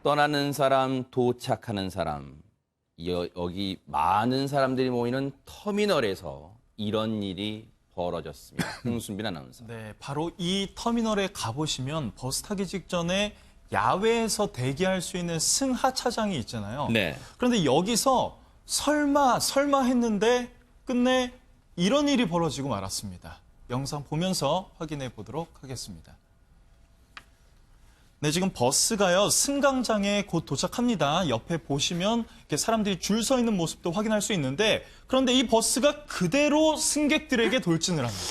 떠나는 사람, 도착하는 사람, 여기 많은 사람들이 모이는 터미널에서 이런 일이 벌어졌습니다. 홍순빈 아나운서. 네, 바로 이 터미널에 가보시면 버스 타기 직전에 야외에서 대기할 수 있는 승하차장이 있잖아요. 네. 그런데 여기서 설마 했는데 끝내 이런 일이 벌어지고 말았습니다. 영상 보면서 확인해 보도록 하겠습니다. 네, 지금 버스가요, 승강장에 곧 도착합니다. 옆에 보시면 이렇게 사람들이 줄 서 있는 모습도 확인할 수 있는데, 그런데 이 버스가 그대로 승객들에게 돌진을 합니다.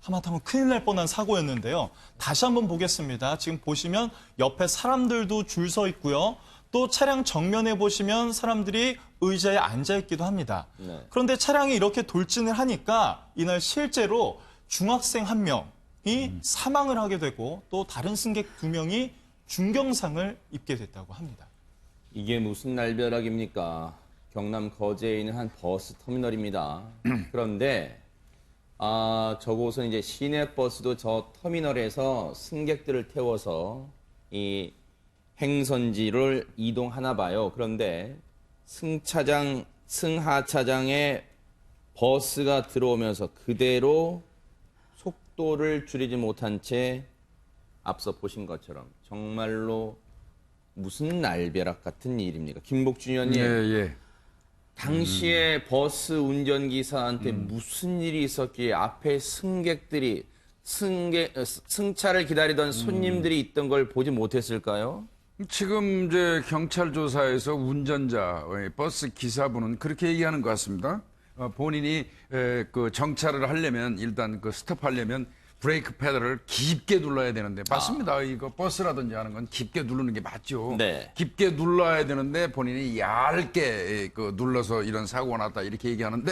하마터면 큰일 날 뻔한 사고였는데요. 다시 한번 보겠습니다. 지금 보시면 옆에 사람들도 줄 서 있고요. 또 차량 정면에 보시면 사람들이 의자에 앉아 있기도 합니다. 네. 그런데 차량이 이렇게 돌진을 하니까 이날 실제로 중학생 한 명이 사망을 하게 되고 또 다른 승객 2명이 중경상을 입게 됐다고 합니다. 이게 무슨 날벼락입니까? 경남 거제에 있는 한 버스 터미널입니다. 그런데 저곳은 이제 시내버스도 저 터미널에서 승객들을 태워서 이 행선지를 이동하나 봐요. 그런데 승하차장에 버스가 들어오면서 그대로 속도를 줄이지 못한 채 앞서 보신 것처럼 정말로 무슨 날벼락 같은 일입니까? 김복준 의원님. 예. 당시에 버스 운전기사한테 무슨 일이 있었기에 앞에 승차를 기다리던 손님들이 있던 걸 보지 못했을까요? 지금 이제 경찰 조사에서 운전자, 버스 기사분은 그렇게 얘기하는 것 같습니다. 본인이 그 정차를 하려면 일단 그 스톱하려면 브레이크 페달을 깊게 눌러야 되는데 맞습니다. 이거 버스라든지 하는 건 깊게 누르는 게 맞죠. 네. 깊게 눌러야 되는데 본인이 얇게 그 눌러서 이런 사고가 났다 이렇게 얘기하는데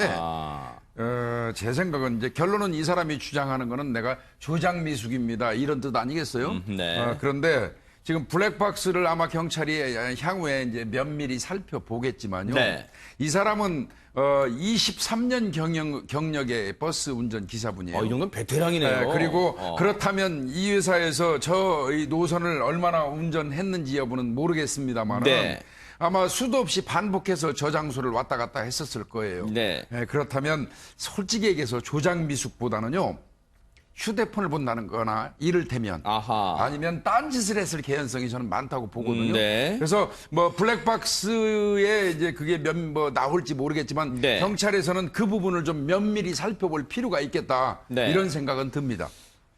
제 생각은 이제 결론은 이 사람이 주장하는 거는 내가 조장미숙입니다 이런 뜻 아니겠어요? 네. 그런데 지금 블랙박스를 아마 경찰이 향후에 이제 면밀히 살펴보겠지만요. 네. 이 사람은 23년 경력의 버스 운전 기사분이에요. 이 정도면 베테랑이네요. 그리고 그렇다면 이 회사에서 이 노선을 얼마나 운전했는지 여부는 모르겠습니다만 네. 아마 수도 없이 반복해서 저 장소를 왔다 갔다 했었을 거예요. 네. 그렇다면 솔직히 얘기해서 조장미숙보다는요. 휴대폰을 본다는 거나 이를테면 아니면 딴짓을 했을 개연성이 저는 많다고 보거든요. 네. 그래서 뭐 블랙박스에 이제 그게 나올지 모르겠지만 네. 경찰에서는 그 부분을 좀 면밀히 살펴볼 필요가 있겠다. 네. 이런 생각은 듭니다.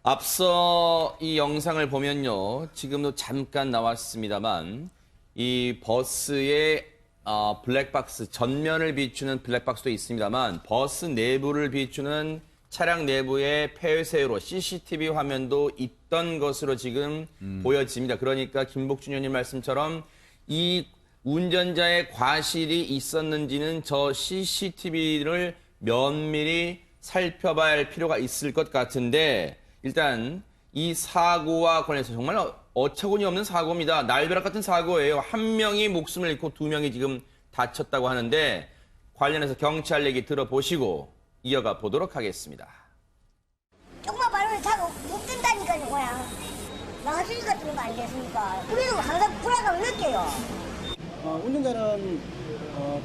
앞서 이 영상을 보면요. 지금도 잠깐 나왔습니다만 이 버스의 블랙박스 전면을 비추는 블랙박스도 있습니다만 버스 내부를 비추는 차량 내부에 폐쇄로 CCTV 화면도 있던 것으로 지금 보여집니다. 그러니까 김복준 의원님 말씀처럼 이 운전자의 과실이 있었는지는 저 CCTV를 면밀히 살펴봐야 할 필요가 있을 것 같은데 일단 이 사고와 관련해서 정말 어처구니 없는 사고입니다. 날벼락 같은 사고예요. 한 명이 목숨을 잃고 2명이 지금 다쳤다고 하는데 관련해서 경찰 얘기 들어보시고 이어가 보도록 하겠습니다. 조금만 발을 차고 못 뜬다니까요, 그냥. 나가시니까 좀 안 됐으니까. 그래도 항상 불안감을 느껴요. 운전자는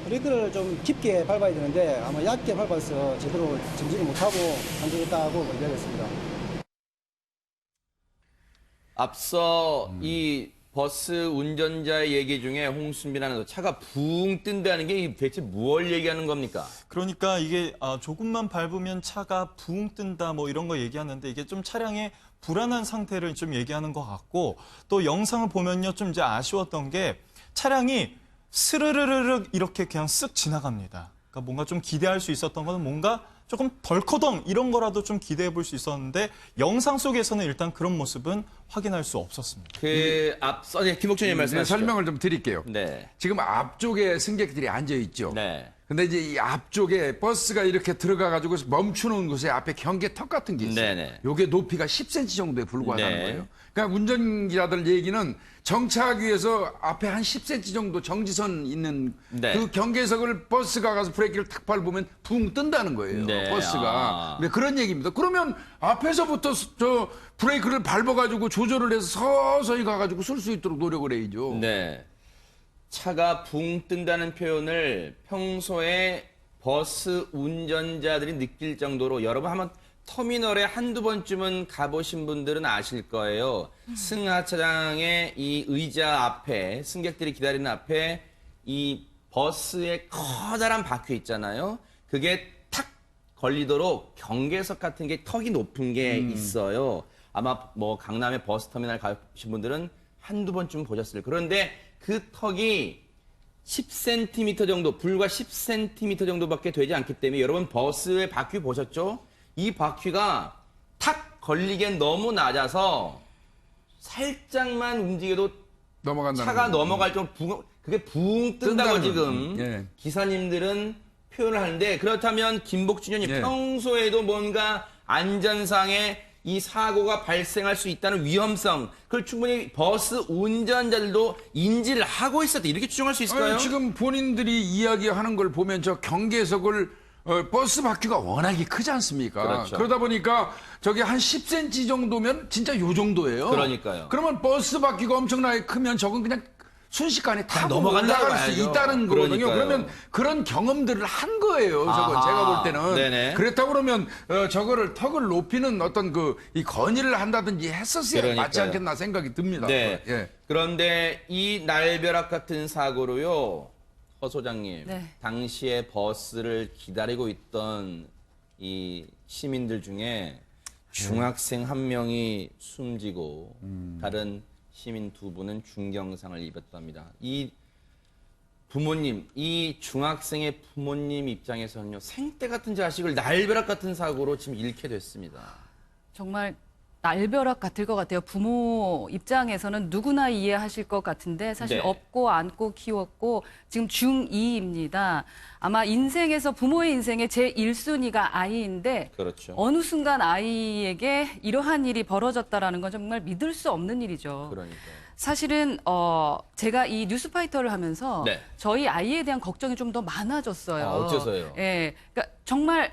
브레이크를 좀 깊게 밟아야 되는데 아마 얕게 밟아서 제대로 정지를 못하고 단속했다고 이야기했습니다. 앞서 이 버스 운전자의 얘기 중에 홍순빈 아나운서 차가 붕 뜬다는 게 대체 무엇을 얘기하는 겁니까? 그러니까 이게 조금만 밟으면 차가 붕 뜬다 뭐 이런 거 얘기하는데 이게 좀 차량의 불안한 상태를 좀 얘기하는 것 같고 또 영상을 보면요 좀 이제 아쉬웠던 게 차량이 스르르르륵 이렇게 그냥 쓱 지나갑니다. 그러니까 뭔가 좀 기대할 수 있었던 거는 뭔가 조금 덜커덩 이런 거라도 좀 기대해 볼 수 있었는데 영상 속에서는 일단 그런 모습은 확인할 수 없었습니다. 앞서 김복준님 말씀하시죠. 설명을 좀 드릴게요. 네. 지금 앞쪽에 승객들이 앉아 있죠. 네. 근데 이제 이 앞쪽에 버스가 이렇게 들어가가지고 멈추는 곳에 앞에 경계턱 같은 게 있어요. 네네. 요게 높이가 10cm 정도에 불과하다는 네. 거예요. 그러니까 운전기사들 얘기는 정차하기 위해서 앞에 한 10cm 정도 정지선 있는 네. 그 경계석을 버스가 가서 브레이크를 탁 밟으면 붕 뜬다는 거예요. 네. 버스가. 아. 네, 그런 얘기입니다. 그러면 앞에서부터 저 브레이크를 밟아가지고 조절을 해서 서서히 가가지고 쓸 수 있도록 노력을 해야죠. 네. 차가 붕 뜬다는 표현을 평소에 버스 운전자들이 느낄 정도로 여러분 한번 터미널에 한두 번쯤은 가보신 분들은 아실 거예요. 승하차장의 이 의자 앞에 승객들이 기다리는 앞에 이 버스의 커다란 바퀴 있잖아요. 그게 탁 걸리도록 경계석 같은 게 턱이 높은 게 있어요. 아마 뭐 강남의 버스 터미널 가신 분들은 한두 번쯤 보셨을 거예요. 그런데 그 턱이 10cm 정도, 불과 10cm 정도밖에 되지 않기 때문에 여러분 버스의 바퀴 보셨죠? 이 바퀴가 탁 걸리기엔 너무 낮아서 살짝만 움직여도 넘어간다는 차가 거죠. 넘어갈 정도 그게 붕 뜬다고 뜬다는, 지금 예. 기사님들은 표현을 하는데 그렇다면 김복준 의원님 예. 평소에도 뭔가 안전상의 이 사고가 발생할 수 있다는 위험성 그걸 충분히 버스 운전자들도 인지를 하고 있었다 이렇게 추정할 수 있을까요? 아니, 지금 본인들이 이야기하는 걸 보면 저 경계석을 버스 바퀴가 워낙에 크지 않습니까? 그렇죠. 그러다 보니까 저게 한 10cm 정도면 진짜 요 정도예요. 그러니까요. 그러면 버스 바퀴가 엄청나게 크면 저건 그냥 순식간에 타고 넘어간다고 올라갈 수 봐야죠. 있다는 거거든요. 그러니까요. 그러면 그런 경험들을 한 거예요. 저건 아하. 제가 볼 때는. 네네. 그렇다고 그러면 저거를 턱을 높이는 어떤 이 건의를 한다든지 했었어야 그러니까요. 맞지 않겠나 생각이 듭니다. 네. 예. 그런데 이 날벼락 같은 사고로요, 허 소장님, 네. 당시에 버스를 기다리고 있던 이 시민들 중에 중학생 한 명이 숨지고 다른 시민 두 분은 중경상을 입었답니다. 이 부모님, 이 중학생의 부모님 입장에서는요, 생떼 같은 자식을 날벼락 같은 사고로 지금 잃게 됐습니다. 정말 날벼락 같을 것 같아요. 부모 입장에서는 누구나 이해하실 것 같은데 사실 네. 업고 안고 키웠고 지금 중2입니다. 아마 인생에서 부모의 인생의 제1순위가 아이인데 그렇죠. 어느 순간 아이에게 이러한 일이 벌어졌다라는 건 정말 믿을 수 없는 일이죠. 그러니까요. 사실은 제가 이 뉴스파이터를 하면서 네. 저희 아이에 대한 걱정이 좀 더 많아졌어요. 아, 어째서요? 예, 그러니까 정말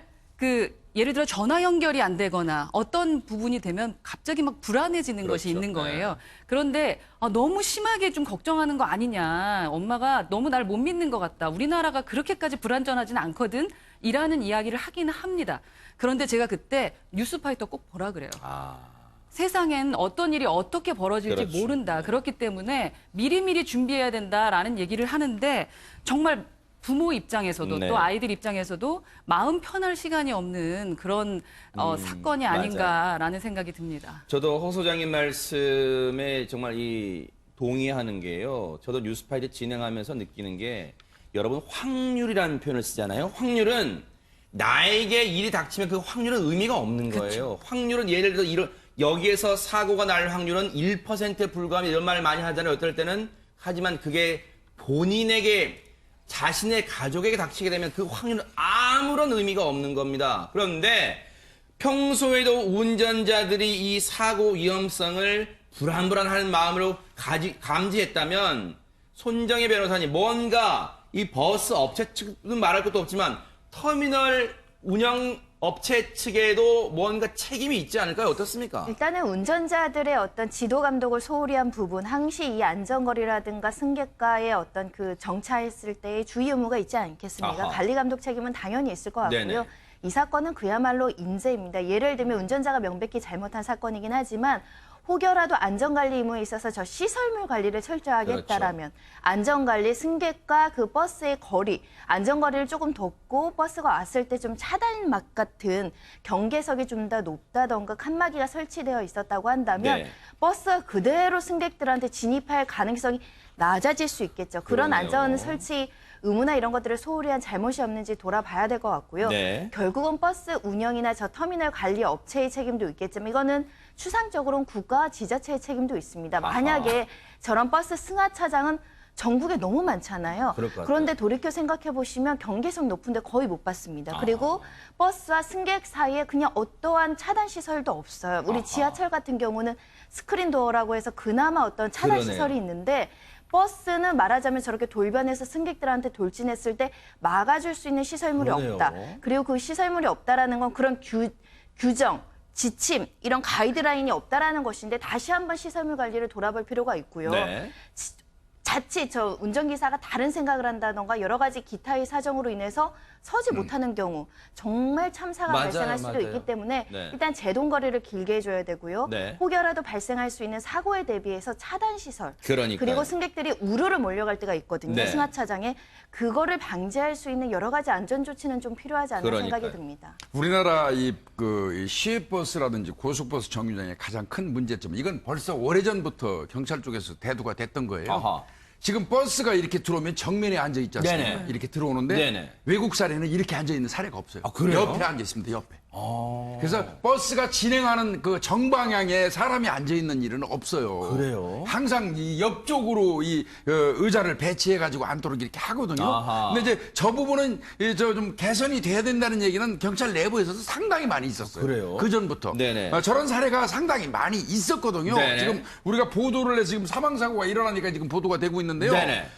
예를 들어 전화 연결이 안 되거나 어떤 부분이 되면 갑자기 막 불안해지는 것이 그렇죠. 있는 거예요. 네. 그런데 너무 심하게 좀 걱정하는 거 아니냐. 엄마가 너무 날 못 믿는 것 같다. 우리나라가 그렇게까지 불안전하지는 않거든. 이라는 이야기를 하기는 합니다. 그런데 제가 그때 뉴스파이터 꼭 보라 그래요. 아. 세상엔 어떤 일이 어떻게 벌어질지 그렇죠. 모른다. 그렇기 때문에 미리미리 준비해야 된다라는 얘기를 하는데 정말 부모 입장에서도 네. 또 아이들 입장에서도 마음 편할 시간이 없는 그런 사건이 아닌가라는 생각이 듭니다. 저도 허 소장님 말씀에 정말 동의하는 게요. 저도 뉴스파이터 진행하면서 느끼는 게 여러분 확률이라는 표현을 쓰잖아요. 확률은 나에게 일이 닥치면 그 확률은 의미가 없는 거예요. 확률은 예를 들어 여기에서 사고가 날 확률은 1%에 불과하면 이런 말 많이 하잖아요. 어떨 때는. 하지만 그게 본인에게 자신의 가족에게 닥치게 되면 그 확률은 아무런 의미가 없는 겁니다. 그런데 평소에도 운전자들이 이 사고 위험성을 불안불안하는 마음으로 감지했다면 손정혜 변호사님 뭔가 이 버스 업체 측은 말할 것도 없지만 터미널 운영 업체 측에도 뭔가 책임이 있지 않을까요? 어떻습니까? 일단은 운전자들의 어떤 지도 감독을 소홀히 한 부분, 항시 이 안전거리라든가 승객과의 어떤 그 정차했을 때의 주의 의무가 있지 않겠습니까? 아하. 관리 감독 책임은 당연히 있을 것 같고요. 네네. 이 사건은 그야말로 인재입니다. 예를 들면 운전자가 명백히 잘못한 사건이긴 하지만 혹여라도 안전관리 의무에 있어서 저 시설물 관리를 철저하게 그렇죠. 했다라면 안전관리, 승객과 그 버스의 거리, 안전거리를 조금 뒀고 버스가 왔을 때 좀 차단막 같은 경계석이 좀 더 높다던가 칸막이가 설치되어 있었다고 한다면 네. 버스가 그대로 승객들한테 진입할 가능성이 낮아질 수 있겠죠. 그런 그러네요. 안전 설치 의무나 이런 것들을 소홀히 한 잘못이 없는지 돌아봐야 될 것 같고요. 네. 결국은 버스 운영이나 저 터미널 관리 업체의 책임도 있겠지만 이거는 추상적으로는 국가와 지자체의 책임도 있습니다. 아하. 만약에 저런 버스 승하차장은 전국에 너무 많잖아요. 그럴 것 같아요. 그런데 돌이켜 생각해 보시면 경계석 높은데 거의 못 봤습니다. 그리고 버스와 승객 사이에 그냥 어떠한 차단 시설도 없어요. 우리 지하철 같은 경우는 스크린 도어라고 해서 그나마 어떤 차단 그러네요. 시설이 있는데 버스는 말하자면 저렇게 돌변해서 승객들한테 돌진했을 때 막아줄 수 있는 시설물이 그러네요. 없다. 그리고 그 시설물이 없다라는 건 그런 규정, 지침, 이런 가이드라인이 없다라는 것인데 다시 한번 시설물 관리를 돌아볼 필요가 있고요. 네. 자칫 저 운전기사가 다른 생각을 한다던가 여러 가지 기타의 사정으로 인해서 서지 못하는 경우 정말 참사가 맞아요, 발생할 수도 맞아요. 있기 때문에 네. 일단 제동거리를 길게 해줘야 되고요. 네. 혹여라도 발생할 수 있는 사고에 대비해서 차단시설 그러니까요. 그리고 승객들이 우르르 몰려갈 때가 있거든요. 네. 승하차장에 그거를 방지할 수 있는 여러 가지 안전조치는 좀 필요하지 않나 그러니까요. 생각이 듭니다. 우리나라 이 시외버스라든지 고속버스 정류장의 가장 큰 문제점, 이건 벌써 오래전부터 경찰 쪽에서 대두가 됐던 거예요. 아하. 지금 버스가 이렇게 들어오면 정면에 앉아 있지 않습니까? 네네. 이렇게 들어오는데 네네. 외국 사례는 이렇게 앉아 있는 사례가 없어요. 아, 그래요? 옆에 앉아 있습니다. 옆에. 그래서 버스가 진행하는 그 정방향에 사람이 앉아 있는 일은 없어요. 그래요? 항상 이 옆쪽으로 이 의자를 배치해 가지고 앉도록 이렇게 하거든요. 아하. 근데 이제 저 부분은 좀 개선이 돼야 된다는 얘기는 경찰 내부에서도 상당히 많이 있었어요. 그래요? 그 전부터. 네네. 저런 사례가 상당히 많이 있었거든요. 네네. 지금 우리가 보도를 해 지금 사망 사고가 일어나니까 지금 보도가 되고 있는데요. 네네.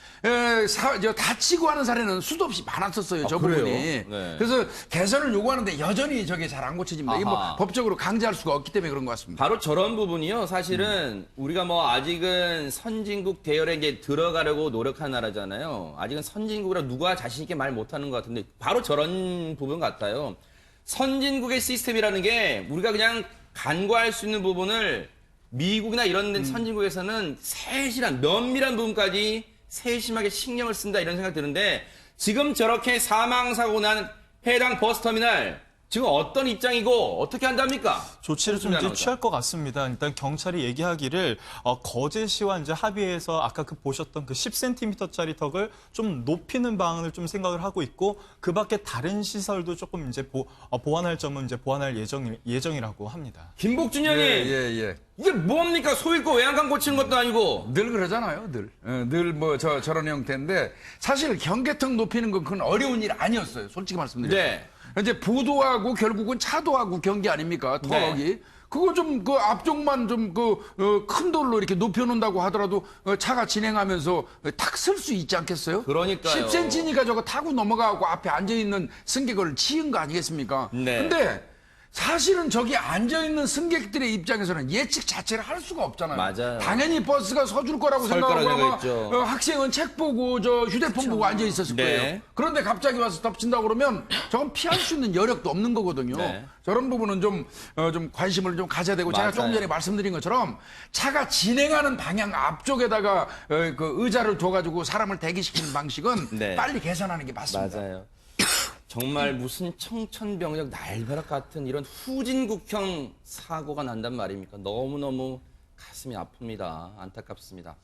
다치고 하는 사례는 수도 없이 많았었어요. 저 그래요? 부분이. 네. 그래서 개선을 요구하는데 여전히 저게 잘 안 고쳐집니다. 이게 뭐 아하. 법적으로 강제할 수가 없기 때문에 그런 것 같습니다. 바로 저런 부분이요. 사실은 우리가 뭐 아직은 선진국 대열에 이제 들어가려고 노력하는 나라잖아요. 아직은 선진국이라 누가 자신 있게 말 못하는 것 같은데 바로 저런 부분 같아요. 선진국의 시스템이라는 게 우리가 그냥 간과할 수 있는 부분을 미국이나 이런 데 선진국에서는 세실한 면밀한 부분까지 세심하게 신경을 쓴다 이런 생각 드는데 지금 저렇게 사망사고 난 해당 버스터미널 지금 어떤 입장이고 어떻게 한답니까? 조치를 좀 이제 취할 것 같습니다. 일단 경찰이 얘기하기를 거제시와 이제 합의해서 아까 그 보셨던 그 10cm짜리 턱을 좀 높이는 방안을 좀 생각을 하고 있고 그 밖에 다른 시설도 조금 이제 보완할 점은 이제 보완할 예정이라고 합니다. 김복준 형님 예. 이게 뭡니까? 소일고 외양간 고치는 것도 아니고 늘 그러잖아요, 늘. 늘 뭐 저런 형태인데 사실 경계턱 높이는 건 그건 어려운 일 아니었어요. 솔직히 말씀드려요. 네. 이제 보도하고 결국은 차도하고 경계 아닙니까? 터럭이. 네. 그거 좀 그 앞쪽만 좀 큰 돌로 이렇게 높여놓는다고 하더라도 차가 진행하면서 탁 쓸 수 있지 않겠어요? 그러니까요. 10cm니까 저거 타고 넘어가고 앞에 앉아있는 승객을 치은 거 아니겠습니까? 네. 근데 사실은 저기 앉아있는 승객들의 입장에서는 예측 자체를 할 수가 없잖아요. 맞아요. 당연히 버스가 서줄 거라고 설 거라고 생각하고 아마 생각했죠. 학생은 책 보고 휴대폰 보고 앉아 있었을 네. 거예요. 그런데 갑자기 와서 덮친다고 그러면 저건 피할 수 있는 여력도 없는 거거든요. 네. 저런 부분은 좀 관심을 좀 가져야 되고 제가 조금 맞아요. 전에 말씀드린 것처럼 차가 진행하는 방향 앞쪽에다가 그 의자를 둬가지고 사람을 대기시키는 방식은 네. 빨리 개선하는 게 맞습니다. 맞아요. 정말 무슨 청천벽력 날벼락 같은 이런 후진국형 사고가 난단 말입니까? 너무너무 가슴이 아픕니다. 안타깝습니다.